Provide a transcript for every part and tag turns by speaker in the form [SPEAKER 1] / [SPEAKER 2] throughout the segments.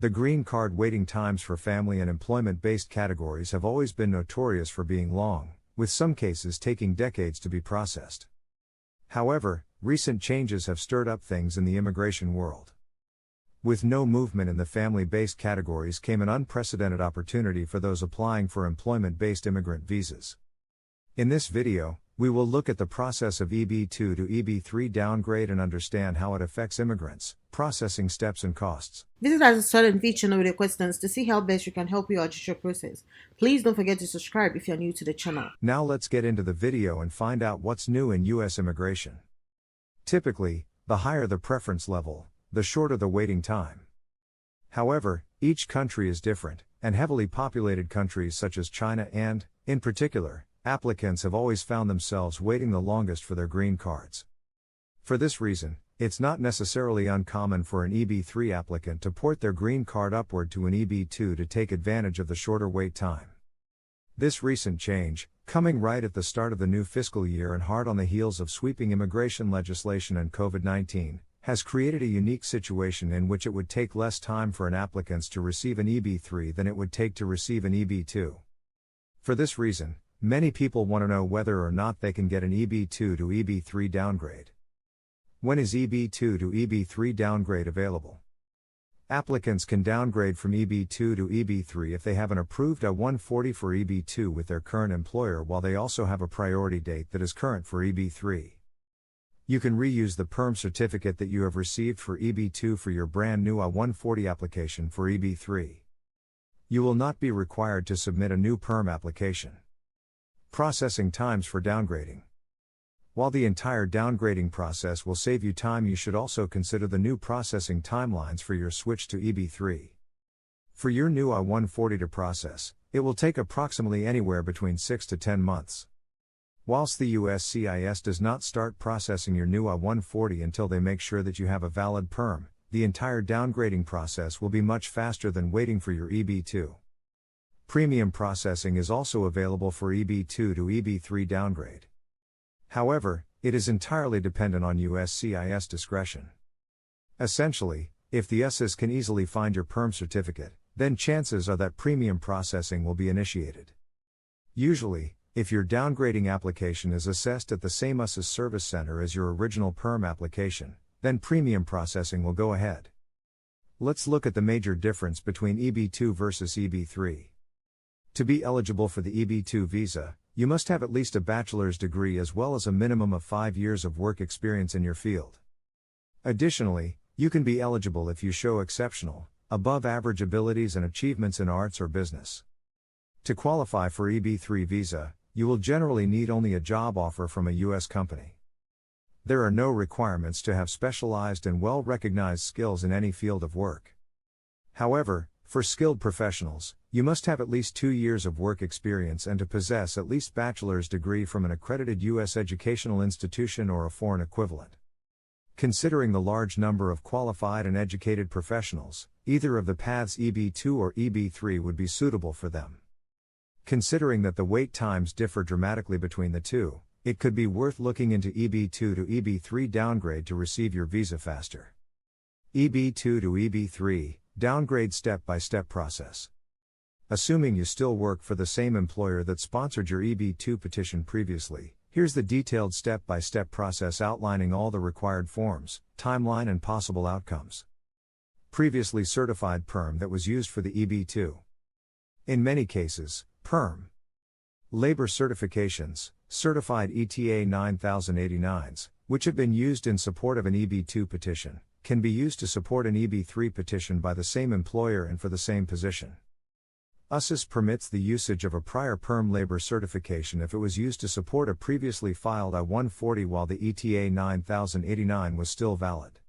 [SPEAKER 1] The green card waiting times for family and employment-based categories have always been notorious for being long, with some cases taking decades to be processed. However, recent changes have stirred up things in the immigration world. With no movement in the family-based categories came an unprecedented opportunity for those applying for employment-based immigrant visas. In this video, we will look at the process of Eb2 to Eb3 downgrade and understand how it affects immigrants, processing steps and costs.
[SPEAKER 2] Visit us at Swat&Vee channel with your questions to see how best we can help you out with your process. Please don't forget to subscribe if you're new to the channel.
[SPEAKER 1] Now let's get into the video and find out what's new in U.S. immigration. Typically, the higher the preference level, the shorter the waiting time. However, each country is different, and heavily populated countries such as China and, in particular, applicants have always found themselves waiting the longest for their green cards. For this reason, it's not necessarily uncommon for an Eb3 applicant to port their green card upward to an Eb2 to take advantage of the shorter wait time. This recent change, coming right at the start of the new fiscal year and hard on the heels of sweeping immigration legislation and COVID-19, has created a unique situation in which it would take less time for an applicant to receive an Eb3 than it would take to receive an Eb2. For this reason, many people want to know whether or not they can get an Eb2 to Eb3 downgrade. When is Eb2 to Eb3 downgrade available? Applicants can downgrade from Eb2 to Eb3 if they have an approved I-140 for Eb2 with their current employer while they also have a priority date that is current for Eb3. You can reuse the PERM certificate that you have received for Eb2 for your brand new I-140 application for Eb3. You will not be required to submit a new PERM application. Processing times for downgrading. While the entire downgrading process will save you time, you should also consider the new processing timelines for your switch to Eb3. For your new I-140 to process, it will take approximately anywhere between 6 to 10 months. Whilst the USCIS does not start processing your new I-140 until they make sure that you have a valid PERM, the entire downgrading process will be much faster than waiting for your Eb2. Premium processing is also available for Eb2 to Eb3 downgrade. However, it is entirely dependent on USCIS discretion. Essentially, if the USCIS can easily find your PERM certificate, then chances are that premium processing will be initiated. Usually, if your downgrading application is assessed at the same USCIS service center as your original PERM application, then premium processing will go ahead. Let's look at the major difference between Eb2 versus Eb3. To be eligible for the Eb2 visa, you must have at least a bachelor's degree as well as a minimum of 5 years of work experience in your field. Additionally, you can be eligible if you show exceptional, above-average abilities and achievements in arts or business. To qualify for Eb3 visa, you will generally need only a job offer from a U.S. company. There are no requirements to have specialized and well-recognized skills in any field of work. However, for skilled professionals, you must have at least 2 years of work experience and to possess at least bachelor's degree from an accredited U.S. educational institution or a foreign equivalent. Considering the large number of qualified and educated professionals, either of the paths Eb2 or Eb3 would be suitable for them. Considering that the wait times differ dramatically between the two, it could be worth looking into Eb2 to Eb3 downgrade to receive your visa faster. Eb2 to Eb3 downgrade step-by-step process. Assuming you still work for the same employer that sponsored your Eb2 petition previously, here's the detailed step-by-step process outlining all the required forms, timeline and possible outcomes. Previously certified PERM that was used for the Eb2. In many cases, PERM. Labor certifications, certified ETA 9089s, which have been used in support of an Eb2 petition, can be used to support an Eb3 petition by the same employer and for the same position. USCIS permits the usage of a prior PERM labor certification if it was used to support a previously filed I-140 while the ETA 9089 was still valid.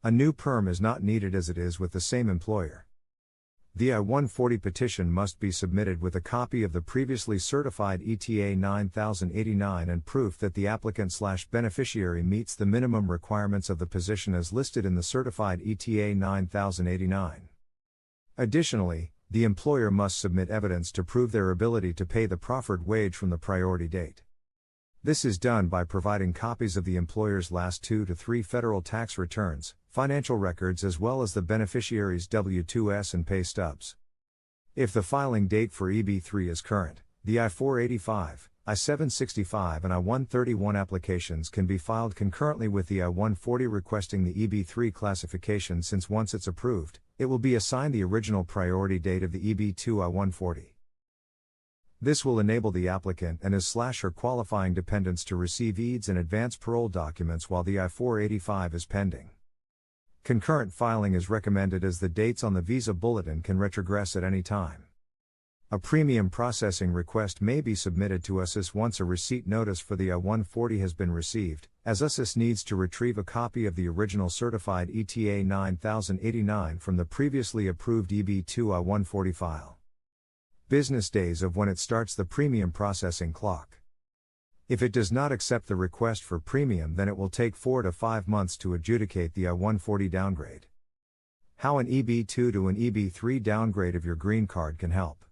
[SPEAKER 1] A new PERM is not needed as it is with the same employer. The I-140 petition must be submitted with a copy of the previously certified ETA 9089 and proof that the applicant/beneficiary meets the minimum requirements of the position as listed in the certified ETA 9089. Additionally, the employer must submit evidence to prove their ability to pay the proffered wage from the priority date. This is done by providing copies of the employer's last 2 to 3 federal tax returns, financial records, as well as the beneficiary's W-2s and pay stubs. If the filing date for Eb3 is current, the I-485, I-765 and I-131 applications can be filed concurrently with the I-140 requesting the Eb3 classification, since once it's approved, it will be assigned the original priority date of the Eb2 I-140. This will enable the applicant and his/her qualifying dependents to receive EADS and advance parole documents while the I-485 is pending. Concurrent filing is recommended as the dates on the visa bulletin can retrogress at any time. A premium processing request may be submitted to USIS once a receipt notice for the I-140 has been received, as USIS needs to retrieve a copy of the original certified ETA 9089 from the previously approved Eb2 I-140 file. Business days of when it starts the premium processing clock. If it does not accept the request for premium, then it will take 4 to 5 months to adjudicate the I-140 downgrade. How an Eb2 to an Eb3 downgrade of your green card can help.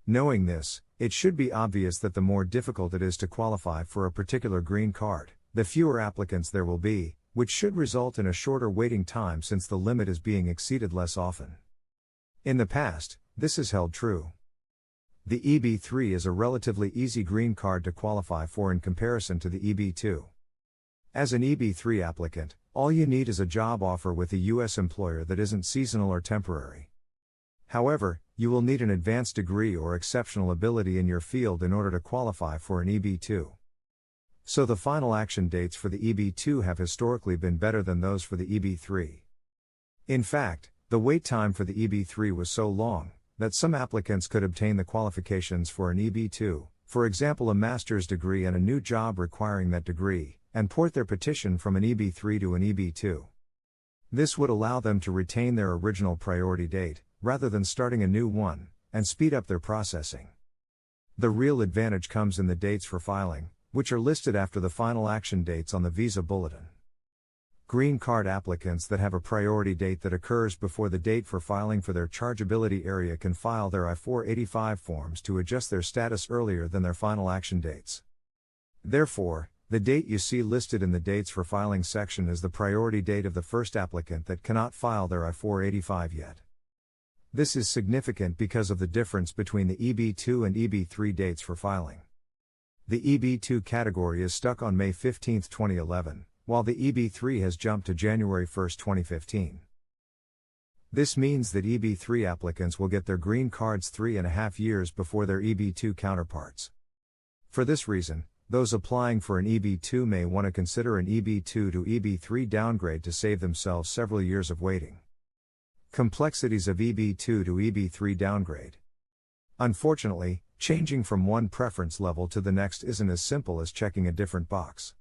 [SPEAKER 1] Knowing this, it should be obvious that the more difficult it is to qualify for a particular green card, the fewer applicants there will be, which should result in a shorter waiting time since the limit is being exceeded less often. In the past, this has held true. The Eb3 is a relatively easy green card to qualify for in comparison to the Eb2. As an Eb3 applicant, all you need is a job offer with a U.S. employer that isn't seasonal or temporary. However, you will need an advanced degree or exceptional ability in your field in order to qualify for an Eb2. So the final action dates for the Eb2 have historically been better than those for the Eb3. In fact, the wait time for the Eb3 was so long that some applicants could obtain the qualifications for an Eb2, for example a master's degree and a new job requiring that degree, and port their petition from an Eb3 to an Eb2. This would allow them to retain their original priority date, rather than starting a new one, and speed up their processing. The real advantage comes in the dates for filing, which are listed after the final action dates on the visa bulletin. Green card applicants that have a priority date that occurs before the date for filing for their chargeability area can file their I-485 forms to adjust their status earlier than their final action dates. Therefore, the date you see listed in the dates for filing section is the priority date of the first applicant that cannot file their I-485 yet. This is significant because of the difference between the Eb2 and Eb3 dates for filing. The Eb2 category is stuck on May 15, 2011. While the Eb3 has jumped to January 1, 2015. This means that Eb3 applicants will get their green cards 3.5 years before their Eb2 counterparts. For this reason, those applying for an Eb2 may want to consider an Eb2 to Eb3 downgrade to save themselves several years of waiting. Complexities of Eb2 to Eb3 downgrade. Unfortunately, changing from one preference level to the next isn't as simple as checking a different box.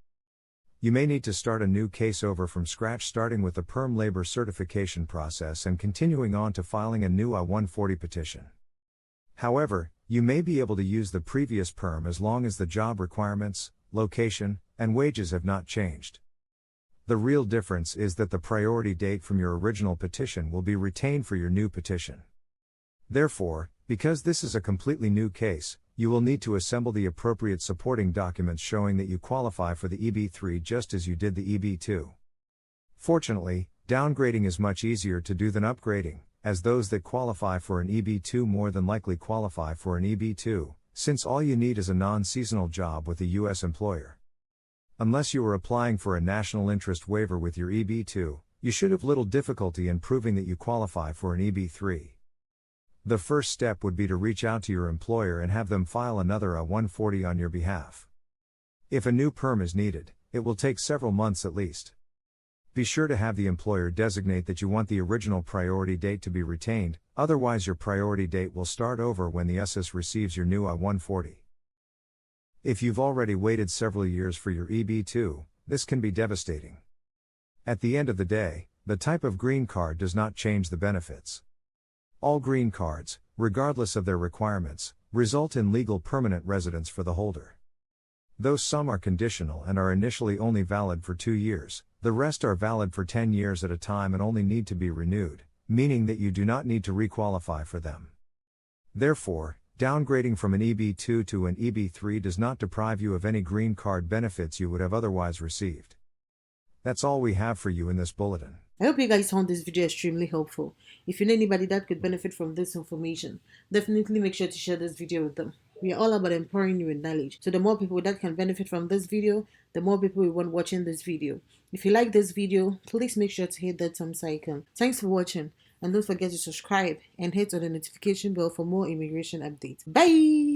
[SPEAKER 1] You may need to start a new case over from scratch, starting with the perm labor certification process and continuing on to filing a new I-140 petition. However, you may be able to use the previous perm as long as the job requirements, location, and wages have not changed. The real difference is that the priority date from your original petition will be retained for your new petition. Therefore, because this is a completely new case, you will need to assemble the appropriate supporting documents showing that you qualify for the Eb3 just as you did the Eb2. Fortunately, downgrading is much easier to do than upgrading, as those that qualify for an Eb2 more than likely qualify for an Eb2, since all you need is a non-seasonal job with a U.S. employer. Unless you are applying for a national interest waiver with your Eb2, you should have little difficulty in proving that you qualify for an Eb3. The first step would be to reach out to your employer and have them file another I-140 on your behalf. If a new perm is needed, it will take several months at least. Be sure to have the employer designate that you want the original priority date to be retained, otherwise your priority date will start over when the USIS receives your new I-140. If you've already waited several years for your Eb2, this can be devastating. At the end of the day, the type of green card does not change the benefits. All green cards, regardless of their requirements, result in legal permanent residence for the holder. Though some are conditional and are initially only valid for 2 years, the rest are valid for 10 years at a time and only need to be renewed, meaning that you do not need to requalify for them. Therefore, Downgrading from an Eb2 to an Eb3 does not deprive you of any green card benefits you would have otherwise received. That's all we have for you in this bulletin.
[SPEAKER 2] I hope you guys found this video extremely helpful. If you know anybody that could benefit from this information, definitely make sure to share this video with them. We are all about empowering you with knowledge. So the more people that can benefit from this video, the more people we want watching this video. If you like this video, please make sure to hit that thumbs icon. Thanks for watching, and don't forget to subscribe and hit on the notification bell for more immigration updates. Bye!